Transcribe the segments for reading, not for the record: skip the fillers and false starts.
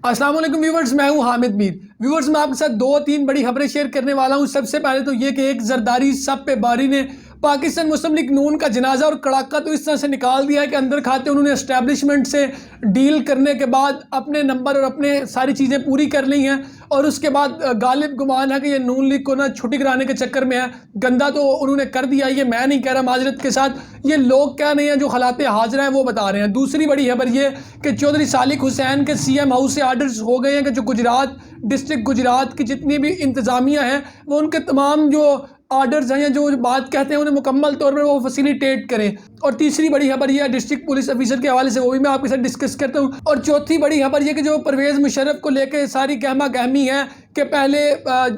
السلام علیکم ویورز، میں ہوں حامد میر۔ ویورز، میں آپ کے ساتھ دو تین بڑی خبریں شیئر کرنے والا ہوں۔ سب سے پہلے تو یہ کہ ایک زرداری سب پہ باری نے پاکستان مسلم لیگ نون کا جنازہ اور کڑاکہ تو اس طرح سے نکال دیا ہے کہ اندر کھاتے انہوں نے اسٹیبلشمنٹ سے ڈیل کرنے کے بعد اپنے نمبر اور اپنے ساری چیزیں پوری کر لی ہیں، اور اس کے بعد غالب گمان ہے کہ یہ نون لیگ کو چھٹی کرانے کے چکر میں ہے۔ گندہ تو انہوں نے کر دیا، یہ میں نہیں کہہ رہا معذرت کے ساتھ، یہ لوگ کہہ رہے ہیں جو خلات حاضرہ ہیں وہ بتا رہے ہیں۔ دوسری بڑی خبر یہ کہ چودھری صالح حسین کے سی ایم ہاؤس سے آرڈرز ہو گئے ہیں کہ جو گجرات ڈسٹرکٹ گجرات کی جتنی بھی انتظامیہ ہیں وہ ان کے تمام جو آرڈرز ہیں یا جو بات کہتے ہیں انہیں مکمل طور پر وہ فیسیلیٹیٹ کریں۔ اور تیسری بڑی خبر یہ ہے ڈسٹرکٹ پولیس آفیسر کے حوالے سے، وہ بھی میں آپ کے ساتھ ڈسکس کرتا ہوں۔ اور چوتھی بڑی خبر یہ کہ جو پرویز مشرف کو لے کے ساری گہما گہمی ہے کہ پہلے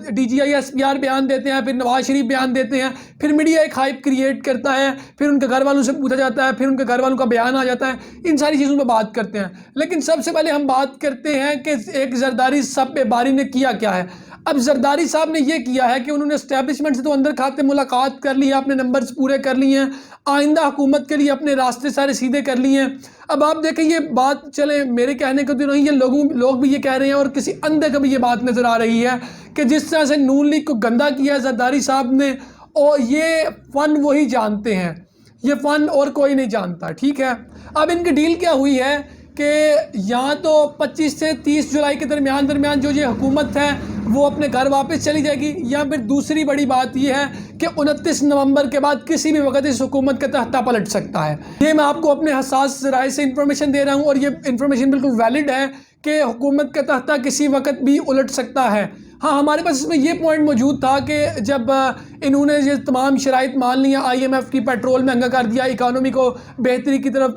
D G I S P R بیان دیتے ہیں، پھر نواز شریف بیان دیتے ہیں، پھر میڈیا ایک ہائپ کریٹ کرتا ہے، پھر ان کے گھر والوں سے پوچھا جاتا ہے، پھر ان کے گھر والوں کا بیان آ جاتا ہے، ان ساری چیزوں پہ بات کرتے ہیں۔ لیکن سب سے پہلے ہم بات کرتے ہیں کہ ایک زرداری سب پہ باری نے کیا کیا ہے۔ اب زرداری صاحب نے یہ کیا ہے کہ انہوں نے اسٹیبلشمنٹ سے تو اندر کھاتے ملاقات کر لی ہے، اپنے نمبرز پورے کر لیے ہیں، آئندہ حکومت کے لیے اپنے راستے سارے سیدھے کر لیے ہیں۔ اب آپ دیکھیں یہ بات چلے میرے کہنے کو تو نہیں، یہ لوگ بھی یہ کہہ رہے ہیں اور کسی اندھے کو بھی یہ بات نظر آ رہی ہے کہ جس طرح سے نون لیگ کو گندہ کیا ہے زرداری صاحب نے، اور یہ فن وہی جانتے ہیں، یہ فن اور کوئی نہیں جانتا، ٹھیک ہے۔ اب ان کی ڈیل کیا ہوئی ہے کہ یہاں تو 25 سے 30 جولائی کے درمیان جو یہ حکومت ہے وہ اپنے گھر واپس چلی جائے گی، یا پھر دوسری بڑی بات یہ ہے کہ 29 نومبر کے بعد کسی بھی وقت اس حکومت کا تختہ پلٹ سکتا ہے۔ یہ میں آپ کو اپنے حساس ذرائع سے انفارمیشن دے رہا ہوں، اور یہ انفارمیشن بالکل ویلڈ ہے کہ حکومت کا تختہ کسی وقت بھی الٹ سکتا ہے۔ ہاں، ہمارے پاس اس میں یہ پوائنٹ موجود تھا کہ جب انہوں نے یہ تمام شرائط مان لیا، آئی ایم ایف کی پیٹرول مہنگا کر دیا، اکانومی کو بہتری کی طرف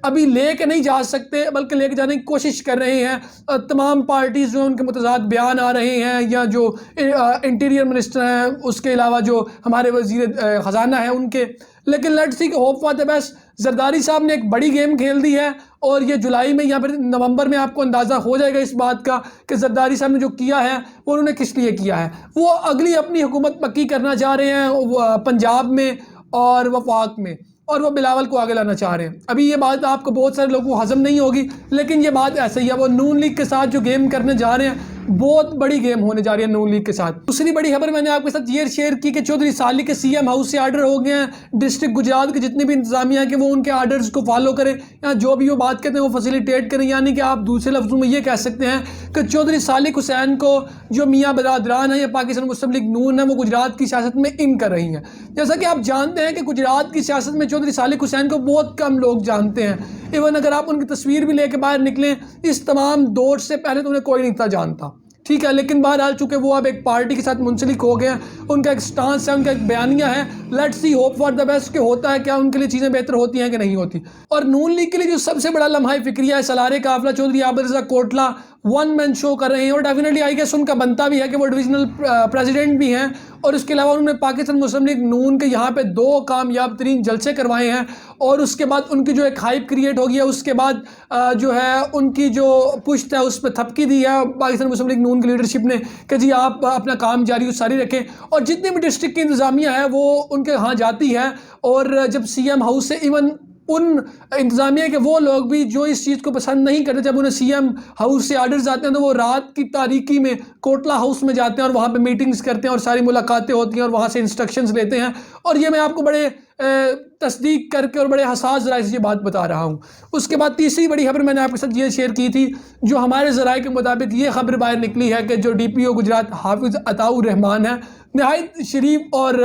ابھی لے کے نہیں جا سکتے بلکہ لے کے جانے کی کوشش کر رہے ہیں، تمام پارٹیز جو ان کے متضاد بیان آ رہے ہیں، یا جو انٹیریئر منسٹر ہیں، اس کے علاوہ جو ہمارے وزیر خزانہ ہیں ان کے، لیکن لیٹس سی کہ hope for the best. Zardari صاحب نے ایک بڑی گیم کھیل دی ہے، اور یہ جولائی میں یا پھر نومبر میں آپ کو اندازہ ہو جائے گا اس بات کا کہ زرداری صاحب نے جو کیا ہے وہ انہوں نے کس لیے کیا ہے۔ وہ اگلی اپنی حکومت پکی کرنا چاہ رہے ہیں پنجاب میں اور وفاق میں، اور وہ بلاول کو آگے لانا چاہ رہے ہیں۔ ابھی یہ بات آپ کو بہت سارے لوگوں کو ہضم نہیں ہوگی، لیکن یہ بات ایسے ہی ہے، وہ نون لیگ کے ساتھ جو گیم کرنے جا رہے ہیں بہت بڑی گیم ہونے جا رہی ہے نون لیگ کے ساتھ۔ دوسری بڑی خبر میں نے آپ کے ساتھ یہ شیئر کی کہ چودھری صالح کے سی ایم ہاؤس سے آرڈر ہو گئے ہیں ڈسٹرکٹ گجرات کے جتنے بھی انتظامیہ ہیں کہ وہ ان کے آرڈرز کو فالو کریں، یا جو بھی وہ بات کہتے ہیں وہ فیسیلیٹیٹ کریں۔ یعنی کہ آپ دوسرے لفظوں میں یہ کہہ سکتے ہیں کہ چودھری صالح حسین کو جو میاں برادران ہیں یا پاکستان مسلم لیگ نون ہے وہ گجرات کی سیاست میں ان کر رہی ہیں۔ جیسا کہ آپ جانتے ہیں کہ گجرات کی سیاست میں چودھری صالح حسین کو بہت کم لوگ جانتے ہیں، ایون اگر آپ ان کی تصویر بھی لے کے باہر نکلیں اس تمام دور سے پہلے تو انہیں کوئی نہیں تھا جانتا، ٹھیک ہے۔ لیکن بہرحال چونکہ وہ اب ایک پارٹی کے ساتھ منسلک ہو گئے ہیں، ان کا ایک سٹانس ہے، ان کا ایک بیانیہ ہے، let's see hope for the best کہ ہوتا ہے کیا ان کے لیے چیزیں بہتر ہوتی ہیں کہ نہیں ہوتی۔ اور نون لیگ کے لیے جو سب سے بڑا لمحہ فکریہ ہے سالار قافلہ چودھری عابد رضا کوٹلہ ون مین شو کر رہے ہیں، اور ڈیفینیٹلی آئی گیس ان کا بنتا بھی ہے کہ وہ ڈویژنل پریزیڈنٹ بھی ہیں، اور اس کے علاوہ انہوں نے پاکستان مسلم لیگ نون کے یہاں پہ 2 کامیاب ترین جلسے کروائے ہیں، اور اس کے بعد ان کی جو ایک ہائپ کریٹ ہو گیا، اس کے بعد جو ہے ان کی جو پشت ہے اس پہ تھپکی دی ہے پاکستان مسلم لیگ نون کی لیڈرشپ نے کہ جی آپ اپنا کام جاری و ساری رکھیں، اور جتنے بھی ڈسٹرکٹ کی انتظامیہ ہے وہ ان کے ہاں جاتی ہے، اور جب سی ایم ہاؤس سے ایون ان انتظامیہ کے وہ لوگ بھی جو اس چیز کو پسند نہیں کرتے، جب انہیں سی ایم ہاؤس سے آرڈرز آتے ہیں تو وہ رات کی تاریکی میں کوٹلہ ہاؤس میں جاتے ہیں اور وہاں پہ میٹنگز کرتے ہیں اور ساری ملاقاتیں ہوتی ہیں اور وہاں سے انسٹرکشنز لیتے ہیں۔ اور یہ میں آپ کو بڑے تصدیق کر کے اور بڑے حساس ذرائع سے یہ بات بتا رہا ہوں۔ اس کے بعد تیسری بڑی خبر میں نے آپ کے ساتھ یہ شیئر کی تھی، جو ہمارے ذرائع کے مطابق یہ خبر باہر نکلی ہے کہ جو ڈی پی او گجرات حافظ عطاء الرحمان ہیں، نہایت شریف اور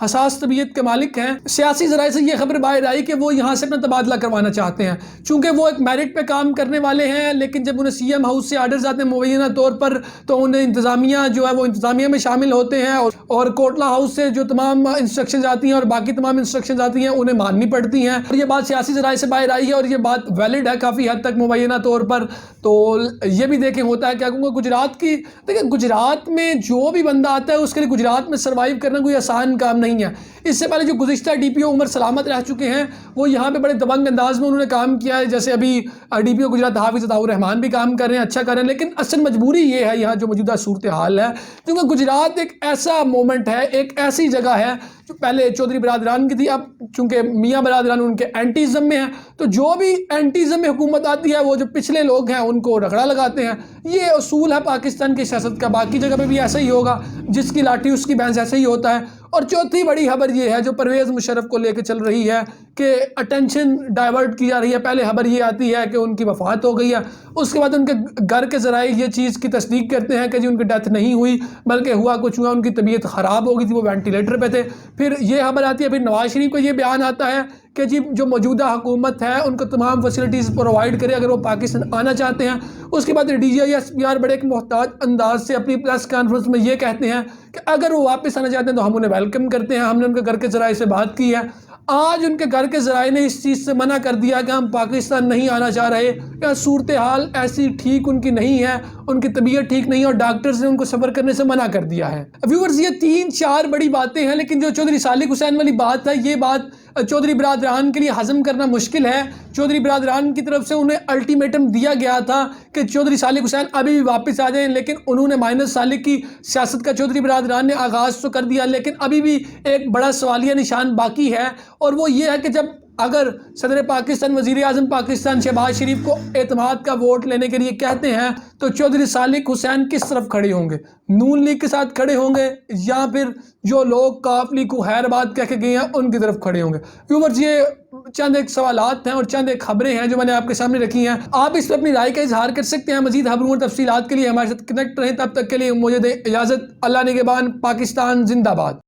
حساس طبیعت کے مالک ہیں، سیاسی ذرائع سے یہ خبر باہر آئی کہ وہ یہاں سے اپنا تبادلہ کروانا چاہتے ہیں، چونکہ وہ ایک میرٹ پہ کام کرنے والے ہیں، لیکن جب انہیں سی ایم ہاؤس سے آرڈرز آتے ہیں مبینہ طور پر تو انہیں انتظامیہ جو ہے وہ انتظامیہ میں شامل ہوتے ہیں، اور کوٹلہ ہاؤس سے جو تمام انسٹرکشنز آتی ہیں اور باقی تمام انسٹرکشنز آتی ہیں انہیں ماننی پڑتی ہیں، اور یہ بات سیاسی ذرائع سے باہر آئی ہے، اور یہ بات ویلڈ ہے کافی حد تک مبینہ طور پر۔ تو یہ بھی دیکھیں ہوتا ہے کیا، کیونکہ گجرات کی دیکھیں گجرات میں جو بھی بندہ آتا ہے اس کے لیے گجرات میں سروائیو کرنا کوئی آسان کام نہیں ہے۔ اس سے پہلے جو گزشتہ ڈی پی او عمر سلامت رہ چکے ہیں وہ یہاں پہ بڑے دبنگ انداز میں انہوں نے کام کیا ہے، جیسے ابھی ڈی پی او گجرات حافظ عطاء الرحمان بھی کام کر رہے ہیں، اچھا کر رہے ہیں، لیکن اصل مجبوری یہ ہے یہاں جو موجودہ صورتحال ہے، کیونکہ گجرات ایک ایسا مومنٹ ہے، ایک ایسی جگہ ہے جو پہلے چودھری برادران کی تھی، اب چونکہ میاں برادران ان کے اینٹیزم میں ہیں، تو جو بھی اینٹیزم میں حکومت آتی ہے وہ جو پچھلے لوگ ہیں ان کو رگڑا لگاتے ہیں۔ یہ اصول ہے پاکستان کی سیاست کا، باقی جگہ پہ بھی ایسا ہی ہوگا، جس کی لاٹھی اس کی بھینس، ایسا ہی ہوتا ہے۔ اور چوتھی بڑی خبر یہ ہے جو پرویز مشرف کو لے کے چل رہی ہے کہ اٹینشن ڈائیورٹ کی جا رہی ہے۔ پہلے خبر یہ آتی ہے کہ ان کی وفات ہو گئی ہے، اس کے بعد ان کے گھر کے ذرائع یہ چیز کی تصدیق کرتے ہیں کہ جی ان کی ڈیتھ نہیں ہوئی بلکہ ہوا کچھ ہوا، ان کی طبیعت خراب ہو گئی تھی، وہ وینٹیلیٹر پہ تھے۔ پھر یہ خبر آتی ہے، پھر نواز شریف کو یہ بیان آتا ہے کہ جی جو موجودہ حکومت ہے ان کو تمام فیسلٹیز پرووائڈ کرے اگر وہ پاکستان آنا چاہتے ہیں۔ اس کے بعد D G I S P R بڑے ایک محتاط انداز سے اپنی پریس کانفرنس میں یہ کہتے ہیں کہ اگر وہ واپس آنا چاہتے ہیں تو ہم انہیں ویلکم کرتے ہیں، ہم نے ان کے گھر کے ذرائع سے بات کی ہے۔ آج ان کے گھر کے ذرائع نے اس چیز سے منع کر دیا کہ ہم پاکستان نہیں آنا چاہ رہے، یا صورتحال ایسی ٹھیک ان کی نہیں ہے، ان کی طبیعت ٹھیک نہیں ہے اور ڈاکٹرز نے ان کو سفر کرنے سے منع کر دیا ہے۔ ویورز یہ 3-4 بڑی باتیں ہیں، لیکن جو چودھری صالح حسین والی بات ہے یہ بات چودھری برادران کے لیے ہضم کرنا مشکل ہے۔ چودھری برادران کی طرف سے انہیں الٹیمیٹم دیا گیا تھا کہ چودھری صالح حسین ابھی بھی واپس آ جائیں، لیکن انہوں نے مائنس صالح کی سیاست کا چودھری برادران نے آغاز تو کر دیا، لیکن ابھی بھی ایک بڑا سوالیہ نشان باقی ہے، اور وہ یہ ہے کہ جب اگر صدر پاکستان وزیر اعظم پاکستان شہباز شریف کو اعتماد کا ووٹ لینے کے لیے کہتے ہیں تو چودھری صالح حسین کس طرف کھڑے ہوں گے؟ نون لیگ کے ساتھ کھڑے ہوں گے یا پھر جو لوگ کاف لیگ کو خیر بات کہہ کے گئے ہیں ان کی طرف کھڑے ہوں گے؟ ویورز یہ چند ایک سوالات ہیں اور چند ایک خبریں ہیں جو میں نے آپ کے سامنے رکھی ہیں، آپ اس پہ اپنی رائے کا اظہار کر سکتے ہیں۔ مزید خبروں اور تفصیلات کے لیے ہمارے ساتھ کنیکٹ رہیں، تب تک کے لیے مجھے دیں اجازت۔ اللہ نگہبان، پاکستان زندہ باد۔